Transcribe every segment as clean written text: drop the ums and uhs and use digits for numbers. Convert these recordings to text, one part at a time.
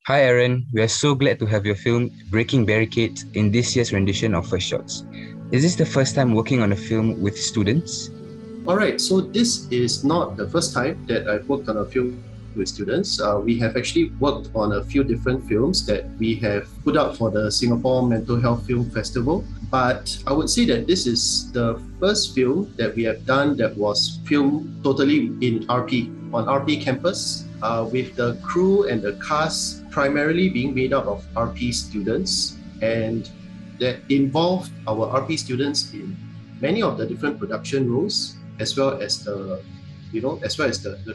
Hi Aaron, we are so glad to have your film Breaking Barricades in this year's rendition of First Shots. Is this the first time working on a film with students? Alright, so this is not the first time that I've worked on a film with students. We have actually worked on a few different films that we have put out for the Singapore Mental Health Film Festival. But I would say that this is the first film that we have done that was filmed totally in RP, on RP campus, with the crew and the cast primarily being made up of RP students, and that involved our RP students in many of the different production roles, as well as the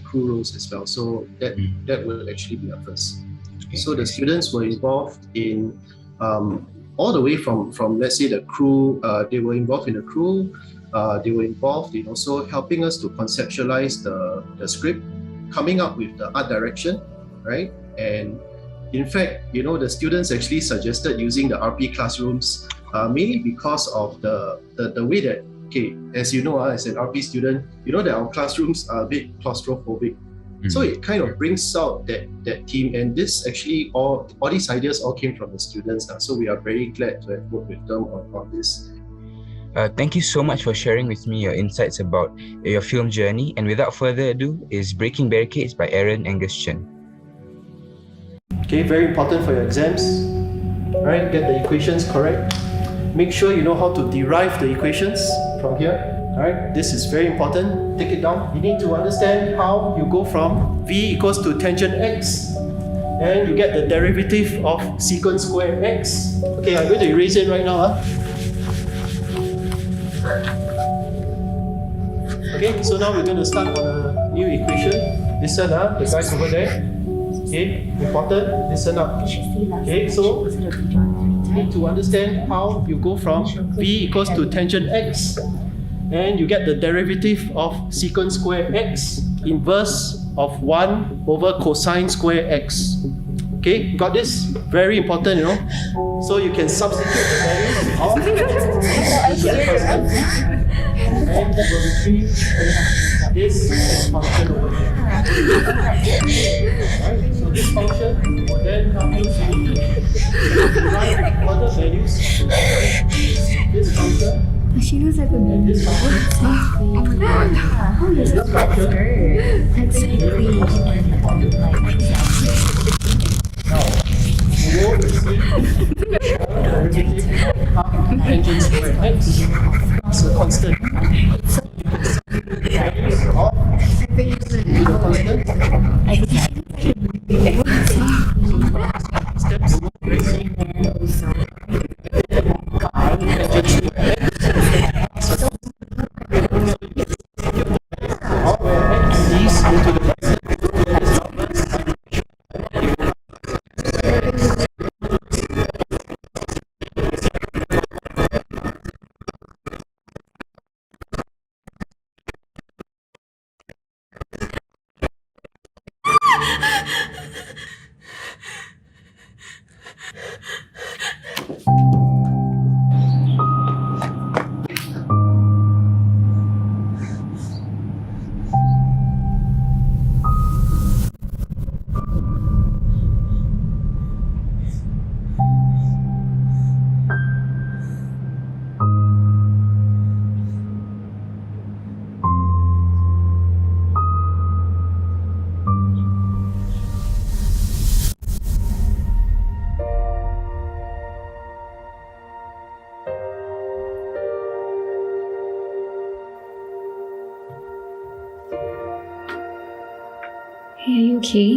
crew roles as well. So that will actually be our first. So the students were involved in all the way from let's say the crew. They were involved in the crew. They were involved in also helping us to conceptualize the script, coming up with the art direction, right? And in fact, the students actually suggested using the RP classrooms mainly because of the way that, okay, as you know, as an RP student, you know that our classrooms are a bit claustrophobic. So it kind of brings out that team, and this actually all these ideas all came from the students. So we are very glad to have worked with them on this. Thank you so much for sharing with me your insights about your film journey. And without further ado, is Breaking Barricades by Aaron Angus Chen. Okay, very important for your exams. All right, get the equations correct. Make sure you know how to derive the equations from here. All right, this is very important. Take it down. You need to understand how you go from v equals to tangent x, and you get the derivative of secant square x. Okay, I'm going to erase it right now. Okay, so now we're going to start on a new equation. Listen, the guys over there. Okay, important. Listen up. Okay, so you need to understand how you go from v equals to tangent x, and you get the derivative of secant square x, inverse of 1 over cosine square x. Okay, got this? Very important, So you can substitute the values of and that will retrieve this function over here. Right, so this function will then help you to write further values. This function. She looks like a and this function. Oh my god. Oh, this is her. That's really Now, you will receive tangent square x. It's a constant. Hey, are you okay?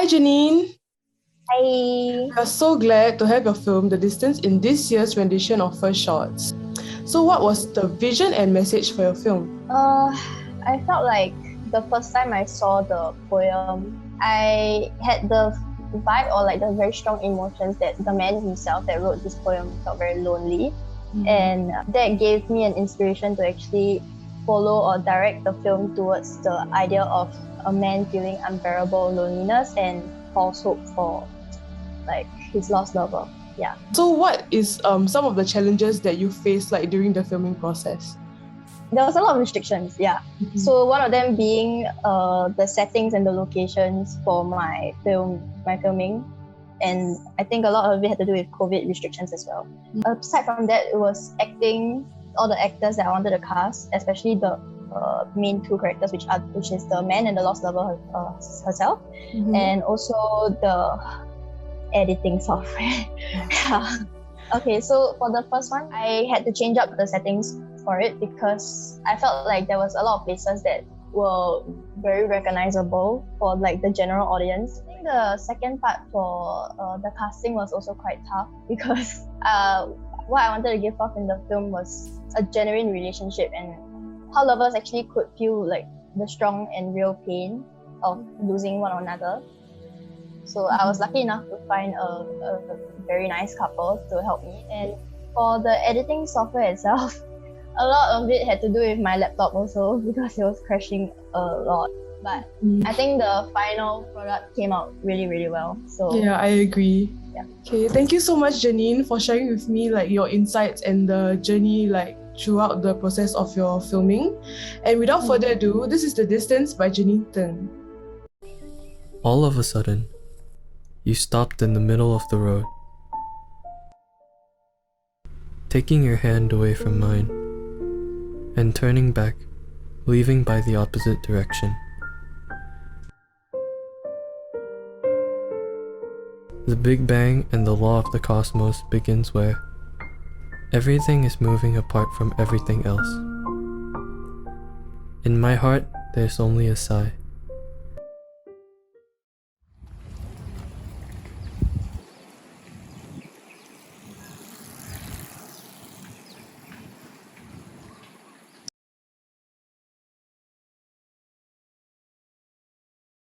Hi, Geanyne. Hi. We are so glad to have your film, The Distance, in this year's rendition of First Shots. So what was the vision and message for your film? I felt like the first time I saw the poem, I had the vibe or like the very strong emotions that the man himself that wrote this poem felt very lonely. And that gave me an inspiration to actually follow or direct the film towards the idea of a man feeling unbearable loneliness and false hope for like his lost lover. Yeah. So what is some of the challenges that you faced like during the filming process? There was a lot of restrictions, yeah. So one of them being the settings and the locations for my filming. And I think a lot of it had to do with COVID restrictions as well. Aside from that, it was acting, all the actors that I wanted to cast, especially the main two characters, which is the man and the lost lover herself, and also the editing software. Yeah. Okay, so for the first one, I had to change up the settings for it because I felt like there was a lot of places that were very recognizable for like the general audience. I think the second part for the casting was also quite tough because what I wanted to give off in the film was a genuine relationship and how lovers actually could feel like the strong and real pain of losing one another. So I was lucky enough to find a very nice couple to help me. And for the editing software itself, a lot of it had to do with my laptop also because it was crashing a lot. But I think the final product came out really, really well. So yeah, I agree. Yeah. Okay, thank you so much, Geanyne, for sharing with me like your insights and the journey like throughout the process of your filming. And without further ado, this is The Distance by Geanyne Thng. All of a sudden, you stopped in the middle of the road, taking your hand away from mine, and turning back, leaving by the opposite direction. The Big Bang and the law of the cosmos begins where everything is moving apart from everything else. In my heart, there's only a sigh.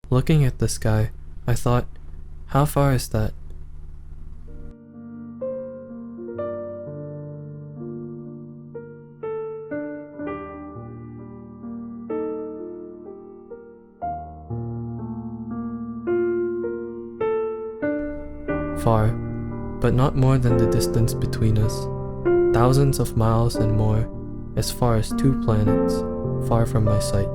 Looking at the sky, I thought, how far is that? Far, but not more than the distance between us. Thousands of miles and more, as far as 2 planets, far from my sight.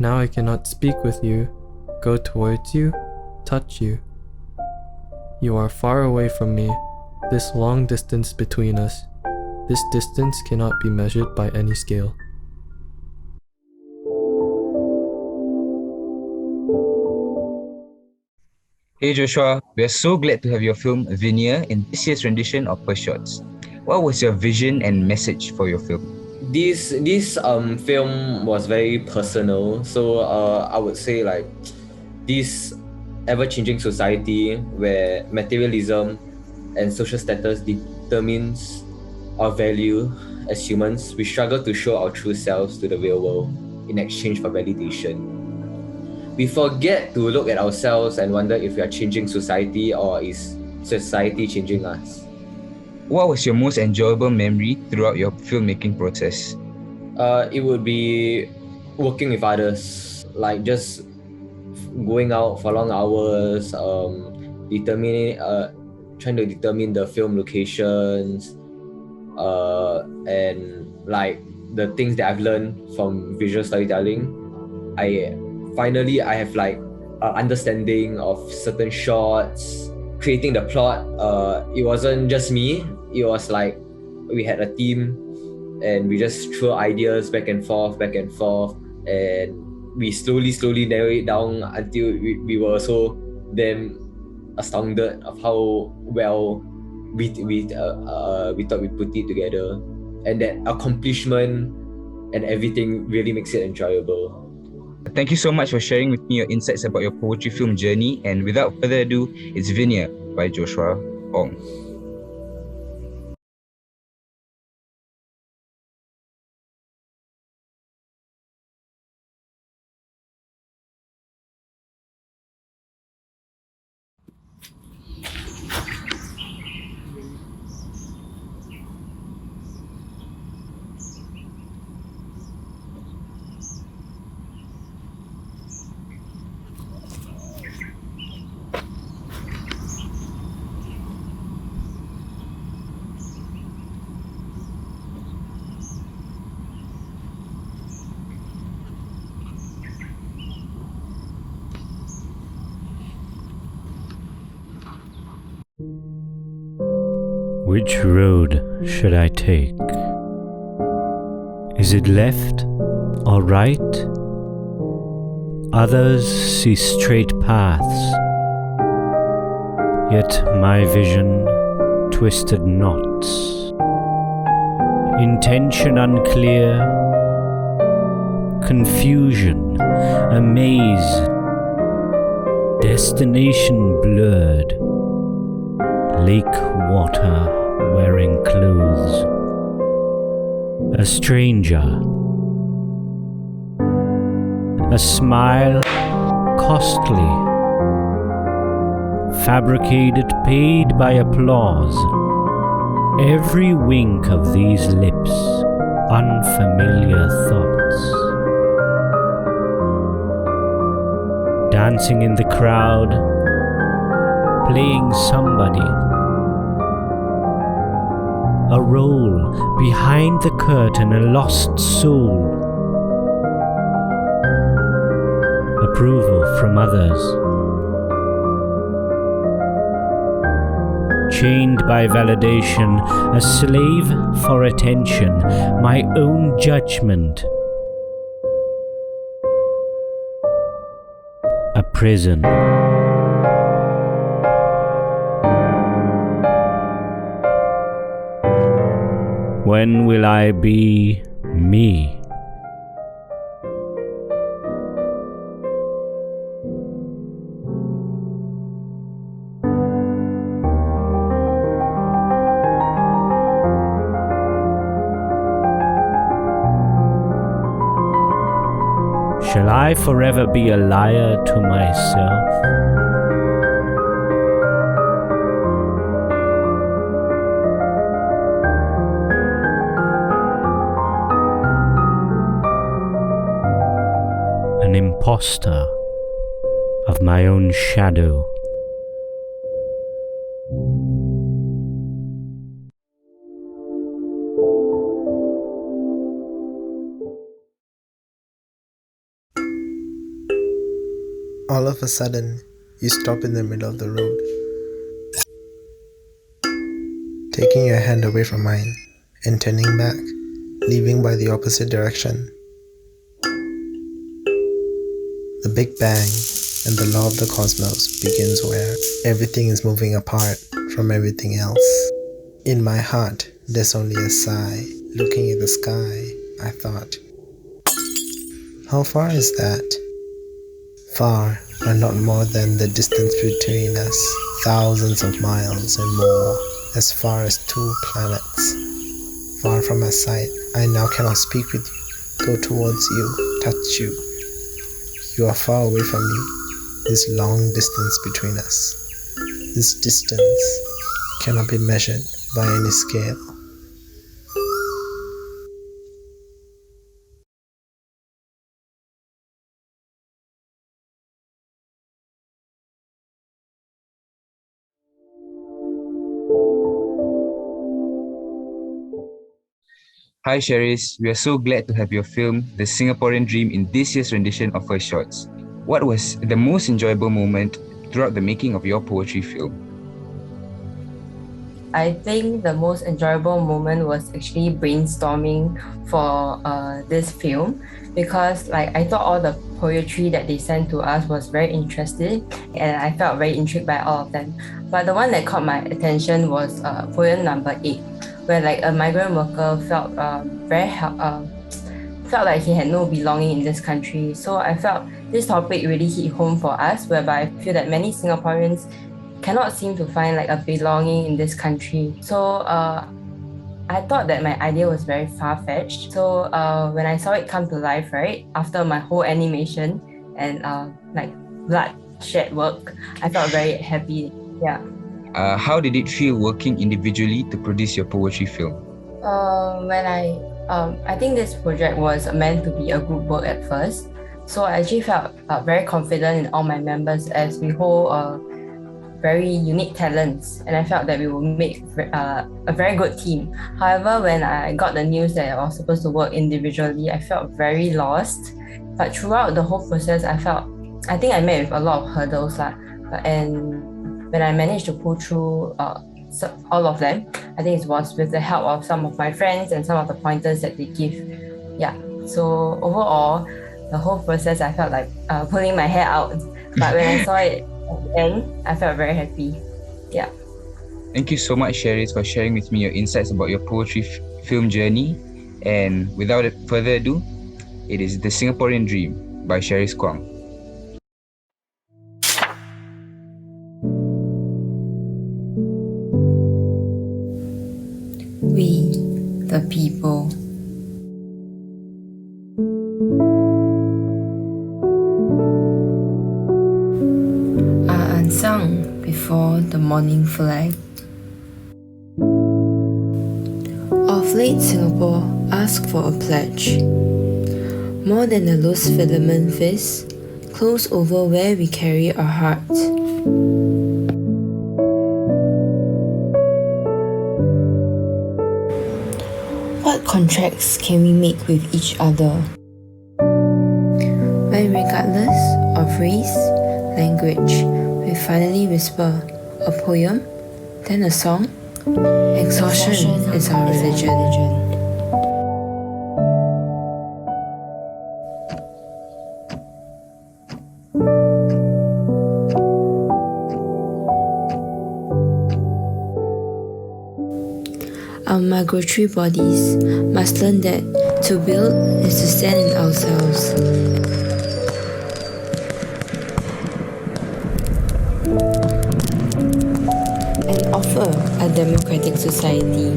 Now I cannot speak with you, go towards you, touch you. You are far away from me, this long distance between us. This distance cannot be measured by any scale. Hey Joshua, we are so glad to have your film Vineyard in this year's rendition of First Shots. What was your vision and message for your film? This film was very personal, so I would say like this ever-changing society where materialism and social status determines our value as humans, we struggle to show our true selves to the real world in exchange for validation. We forget to look at ourselves and wonder if we are changing society or is society changing us. What was your most enjoyable memory throughout your filmmaking process? It would be working with others, like just going out for long hours, trying to determine the film locations, and like the things that I've learned from visual storytelling. I have like understanding of certain shots, creating the plot. It wasn't just me. It was like we had a team and we just threw ideas back and forth, and we slowly narrow it down until we were so damn astounded of how well we thought we put it together, and that accomplishment and everything really makes it enjoyable. Thank you so much for sharing with me your insights about your poetry film journey. And without further ado, it's Vineyard by Joshua Ong. Which road should I take? Is it left or right? Others see straight paths, yet my vision twisted knots. Intention unclear, confusion, a maze, destination blurred, lake water wearing clothes, a stranger, a smile costly, fabricated, paid by applause, every wink of these lips, unfamiliar thoughts, dancing in the crowd, playing somebody, a role behind the curtain, a lost soul, approval from others, chained by validation, a slave for attention, my own judgment, a prison. When will I be me? Shall I forever be a liar to myself? An imposter of my own shadow. All of a sudden, you stop in the middle of the road, taking your hand away from mine and turning back, leaving by the opposite direction. The Big Bang and the law of the cosmos begins where everything is moving apart from everything else. In my heart, there's only a sigh. Looking at the sky, I thought, how far is that? Far, but not more than the distance between us, thousands of miles and more, as far as 2 planets. Far from my sight, I now cannot speak with you, go towards you, touch you. You are far away from me, this long distance between us. This distance cannot be measured by any scale. Hi Sharis, we are so glad to have your film, The Singaporean Dream, in this year's rendition of First Shots. What was the most enjoyable moment throughout the making of your poetry film? I think the most enjoyable moment was actually brainstorming for this film, because I thought all the poetry that they sent to us was very interesting and I felt very intrigued by all of them. But the one that caught my attention was poem number 8, where a migrant worker felt felt like he had no belonging in this country. So I felt this topic really hit home for us, whereby I feel that many Singaporeans cannot seem to find like a belonging in this country. So I thought that my idea was very far-fetched. So when I saw it come to life, right, after my whole animation and like bloodshed work, I felt very happy. Yeah. How did it feel working individually to produce your poetry film? I think this project was meant to be a group work at first. So I actually felt very confident in all my members as we hold very unique talents, and I felt that we would make a very good team. However, when I got the news that I was supposed to work individually, I felt very lost. But throughout the whole process, I think I met with a lot of hurdles and when I managed to pull through all of them, I think it was with the help of some of my friends and some of the pointers that they give. Yeah. So overall, the whole process, I felt like pulling my hair out. But when I saw it at the end, I felt very happy. Yeah. Thank you so much, Sharis, for sharing with me your insights about your poetry film journey. And without further ado, it is The Singaporean Dream by Sharis Kwang. We, the people. Are unsung before the morning flag. Of late, Singapore asked for a pledge. More than a loose filament fist, close over where we carry our hearts. What contracts can we make with each other? When regardless of race, language, we finally whisper a poem, then a song. Exhaustion is our religion. Our migratory bodies must learn that to build is to stand in ourselves. And offer a democratic society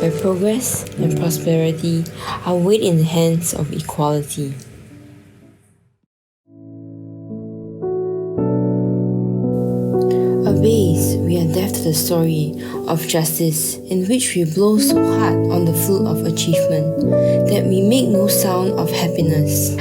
where progress and prosperity are weighed in the hands of equality. A base, we are deaf to the story of justice in which we blow so hard on the flute of achievement that we make no sound of happiness.